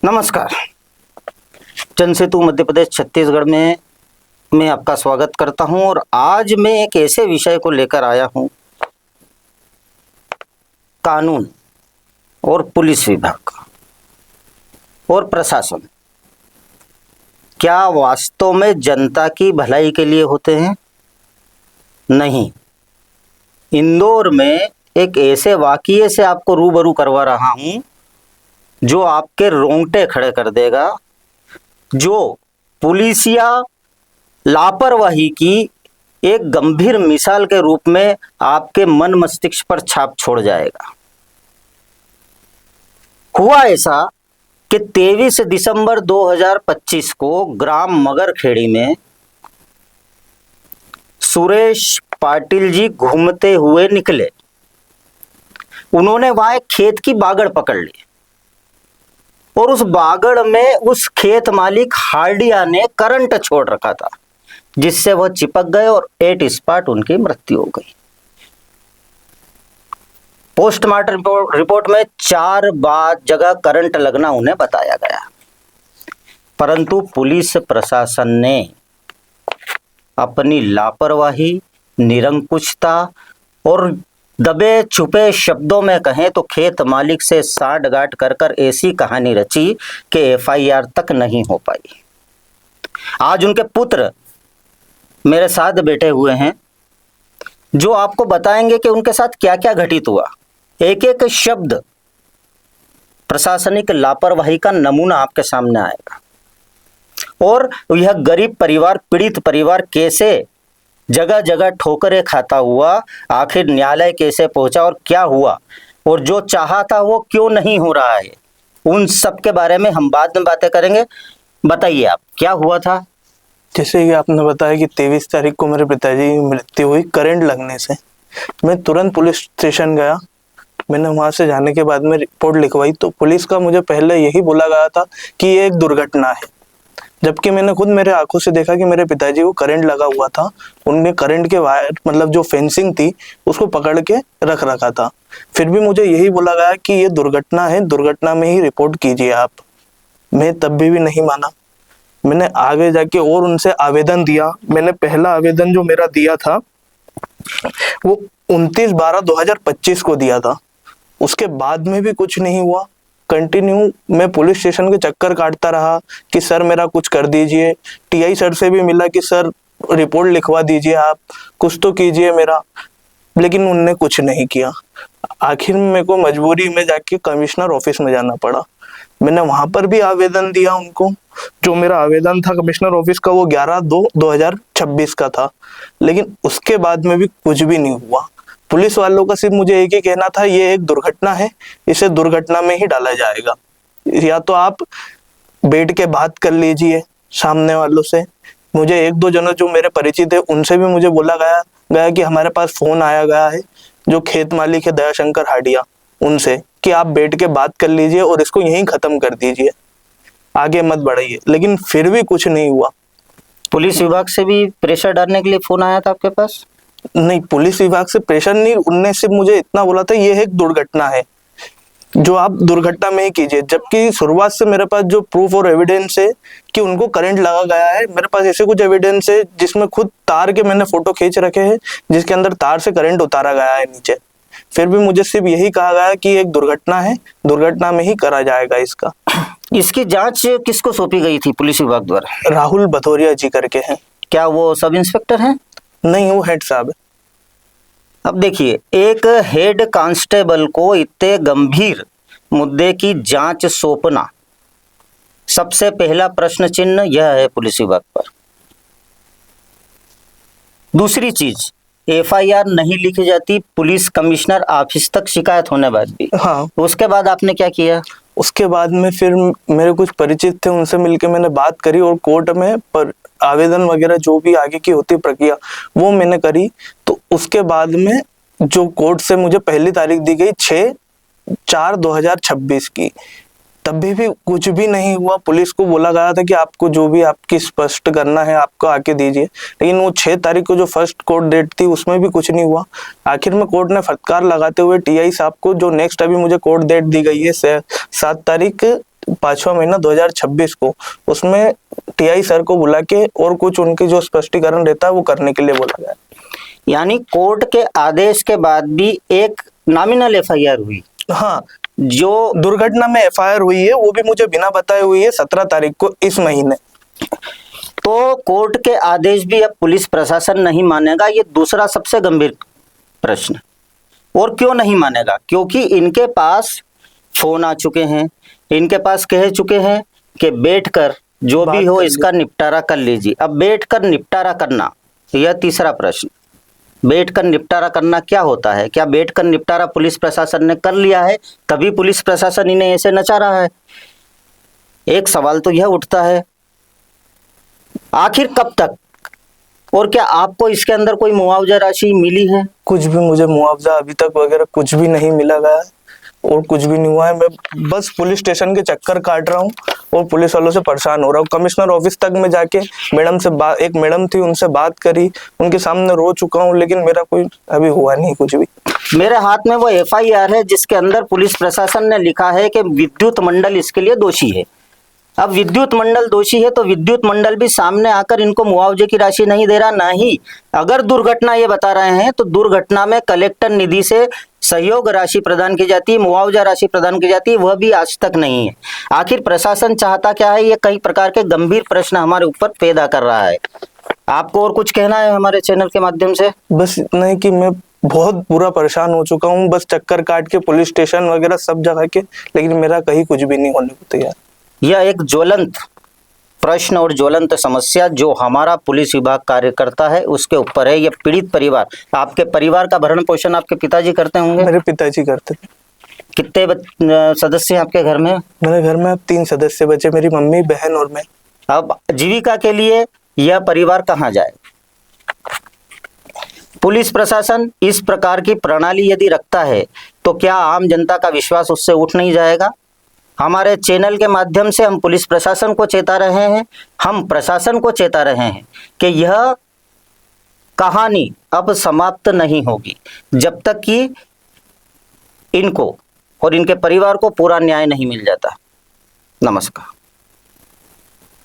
नमस्कार। जनसेतु मध्य प्रदेश छत्तीसगढ़ में मैं आपका स्वागत करता हूं और आज मैं एक ऐसे विषय को लेकर आया हूं, कानून और पुलिस विभाग और प्रशासन क्या वास्तव में जनता की भलाई के लिए होते हैं? नहीं। इंदौर में एक ऐसे वाकये से आपको रूबरू करवा रहा हूं जो आपके रोंगटे खड़े कर देगा, जो पुलिसिया लापरवाही की एक गंभीर मिसाल के रूप में आपके मन मस्तिष्क पर छाप छोड़ जाएगा। हुआ ऐसा कि 23 दिसंबर 2025 को ग्राम मगरखेड़ी में सुरेश पाटिल जी घूमते हुए निकले। उन्होंने वहां एक खेत की बागड़ पकड़ ली और उस बागड़ में उस खेत मालिक हार्डिया ने करंट छोड़ रखा था, जिससे वह चिपक गए और एट स्पॉट उनकी मृत्यु हो गई। पोस्टमार्टम रिपोर्ट में 4 जगह करंट लगना उन्हें बताया गया, परंतु पुलिस प्रशासन ने अपनी लापरवाही, निरंकुशता और दबे छुपे शब्दों में कहें तो खेत मालिक से साठ गांठ कर ऐसी कहानी रची कि एफआईआर तक नहीं हो पाई। आज उनके पुत्र मेरे साथ बैठे हुए हैं जो आपको बताएंगे कि उनके साथ क्या क्या घटित हुआ। एक एक शब्द प्रशासनिक लापरवाही का नमूना आपके सामने आएगा और यह गरीब परिवार, पीड़ित परिवार कैसे जगह जगह ठोकरें खाता हुआ आखिर न्यायालय कैसे पहुंचा और क्या हुआ, और जो चाहा था वो क्यों नहीं हो रहा है, उन सब के बारे में हम बाद में बातें करेंगे। बताइए आप, क्या हुआ था? जैसे कि आपने बताया कि 23 तारीख को मेरे पिताजी की मृत्यु हुई करंट लगने से। मैं तुरंत पुलिस स्टेशन गया। मैंने वहां से जाने के बाद में रिपोर्ट लिखवाई तो पुलिस का मुझे पहले यही बोला गया था कि ये एक दुर्घटना है, जबकि मैंने खुद मेरे आंखों से देखा कि मेरे पिताजी को करंट लगा हुआ था। उनने करंट के वायर मतलब जो फेंसिंग थी उसको पकड़ के रख रखा था। फिर भी मुझे यही बोला गया कि ये दुर्घटना है, दुर्घटना में ही रिपोर्ट कीजिए आप। मैं तब भी नहीं माना। मैंने आगे जाके और उनसे आवेदन दिया। मैंने पहला आवेदन जो मेरा दिया था वो 29/12/2025 को दिया था। उसके बाद में भी कुछ नहीं हुआ। कंटिन्यू मैं पुलिस स्टेशन के चक्कर काटता रहा कि सर मेरा कुछ कर दीजिए। टीआई सर से भी मिला कि सर रिपोर्ट लिखवा दीजिए, आप कुछ तो कीजिए मेरा, लेकिन उनने कुछ नहीं किया। आखिर में मेरे को मजबूरी में जाके कमिश्नर ऑफिस में जाना पड़ा। मैंने वहां पर भी आवेदन दिया उनको। जो मेरा आवेदन था कमिश्नर ऑफिस का वो 11/2/2026 का था, लेकिन उसके बाद में भी कुछ भी नहीं हुआ। पुलिस वालों का सिर्फ मुझे एक ही कहना था, ये एक दुर्घटना है, इसे दुर्घटना में ही डाला जाएगा, या तो आप बैठ के बात कर लीजिए सामने वालों से। मुझे 1-2 जनों जो मेरे परिचित है उनसे भी मुझे बोला गया कि हमारे पास फोन आया गया है जो खेत मालिक है दयाशंकर हाडिया, उनसे कि आप बैठ के बात कर लीजिए और इसको यहीं खत्म कर दीजिए, आगे मत बढ़ाइए। लेकिन फिर भी कुछ नहीं हुआ। पुलिस विभाग से भी प्रेशर डालने के लिए फोन आया था आपके पास? नहीं, पुलिस विभाग से प्रेशर नहीं, उनने सिर्फ मुझे इतना बोला था ये एक दुर्घटना है जो आप दुर्घटना में ही कीजिए। जबकि शुरुआत से मेरे पास जो प्रूफ और एविडेंस है कि उनको करंट लगा गया है, मेरे पास ऐसे कुछ एविडेंस है जिसमें खुद तार के मैंने फोटो खींच रखे हैं जिसके अंदर तार से करंट उतारा गया है नीचे। फिर भी मुझे सिर्फ यही कहा गया कि एक दुर्घटना है, दुर्घटना में ही करा जाएगा इसका। इसकी जांच किसको सौंपी गई थी पुलिस विभाग द्वारा? राहुल भथौरिया जी करके हैं। क्या वो सब इंस्पेक्टर हैं? नहीं, वो हेड साहब है। अब देखिए, एक हेड कांस्टेबल को इतने गंभीर मुद्दे की जांच सौंपना, सबसे पहला प्रश्न चिन्ह यह है पुलिस विभाग पर। दूसरी चीज, एफआईआर नहीं लिखी जाती पुलिस कमिश्नर ऑफिस तक शिकायत होने बाद भी। हाँ, उसके बाद आपने क्या किया? उसके बाद में फिर मेरे कुछ परिचित थे, उनसे मिलकर मैंने बात करी और कोर्ट में पर आवेदन वगैरह जो भी आगे की होती प्रक्रिया वो मैंने करी। तो उसके बाद में जो कोर्ट से मुझे पहली तारीख दी गई 6/4/2026 की, तभी भी कुछ भी नहीं हुआ। पुलिस को बोला गया था कि आपको जो भी आपकी स्पष्ट करना है आपको आके दीजिए, लेकिन वो 6 तारीख को जो फर्स्ट कोर्ट डेट थी उसमें भी कुछ नहीं हुआ। आखिर में कोर्ट ने फटकार लगाते हुए टीआई साहब को, जो नेक्स्ट अभी मुझे कोर्ट डेट दी गई है 7 तारीख 5वां महीना 2026 को, उसमें टीआई सर को बुला के और कुछ उनके जो स्पष्टीकरण रहता है वो करने के लिए बोला गया। यानी कोर्ट के आदेश के बाद भी एक नॉमिनल एफआईआर हुई। हाँ, जो दुर्घटना में एफआईआर हुई है वो भी मुझे बिना बताए हुई है 17 तारीख को इस महीने। तो कोर्ट के आदेश भी अब पुलिस प्रशासन नहीं मानेगा, ये दूसरा सबसे गंभीर प्रश्न। और क्यों नहीं मानेगा? क्योंकि इनके पास फोन आ चुके हैं, इनके पास कह चुके हैं कि बैठकर जो भी हो इसका निपटारा कर लीजिए। अब बैठकर निपटारा करना, यह तीसरा प्रश्न। बैठकर निपटारा करना क्या होता है? क्या बैठकर निपटारा पुलिस प्रशासन ने कर लिया है तभी पुलिस प्रशासन इन्हें ऐसे नचा रहा है? एक सवाल तो यह उठता है, आखिर कब तक? और क्या आपको इसके अंदर कोई मुआवजा राशि मिली है? कुछ भी मुझे मुआवजा अभी तक वगैरह कुछ भी नहीं मिला गया और कुछ भी नहीं हुआ है। मैं बस पुलिस स्टेशन के चक्कर काट रहा हूँ और पुलिस वालों से परेशान हो रहा हूँ। कमिश्नर ऑफिस तक में जाके मैडम से एक मैडम थी उनसे बात करी, उनके सामने रो चुका हूँ, लेकिन मेरा कोई अभी हुआ नहीं कुछ भी। मेरे हाथ में वो एफआईआर है जिसके अंदर पुलिस प्रशासन ने लिखा है कि विद्युत मंडल इसके लिए दोषी है। अब विद्युत मंडल दोषी है तो विद्युत मंडल भी सामने आकर इनको मुआवजे की राशि नहीं दे रहा। ना ही अगर दुर्घटना ये बता रहे हैं तो दुर्घटना में कलेक्टर निधि से सहयोग राशि प्रदान की जाती है, मुआवजा राशि प्रदान की जाती है, वह भी आज तक नहीं है। आखिर प्रशासन चाहता क्या है? ये कई प्रकार के गंभीर प्रश्न हमारे ऊपर पैदा कर रहा है। आपको और कुछ कहना है हमारे चैनल के माध्यम से? बस इतना है कि मैं बहुत बुरा परेशान हो चुका हूँ, बस चक्कर काट के पुलिस स्टेशन वगैरह सब जगह के, लेकिन मेरा कहीं कुछ भी नहीं होने को तैयार। यह एक ज्वलंत प्रश्न और ज्वलंत समस्या जो हमारा पुलिस विभाग कार्य करता है उसके ऊपर है। यह पीड़ित परिवार, आपके परिवार का भरण पोषण आपके पिताजी करते होंगे? मेरे पिताजी करते थे। कितने सदस्य हैं आपके घर में? मेरे घर में अब 3 सदस्य बचे, मेरी मम्मी, बहन और मैं। अब जीविका के लिए यह परिवार कहाँ जाए? पुलिस प्रशासन इस प्रकार की प्रणाली यदि रखता है तो क्या आम जनता का विश्वास उससे उठ नहीं जाएगा? हमारे चैनल के माध्यम से हम पुलिस प्रशासन को चेता रहे हैं, हम प्रशासन को चेता रहे हैं कि यह कहानी अब समाप्त नहीं होगी जब तक कि इनको और इनके परिवार को पूरा न्याय नहीं मिल जाता। नमस्कार।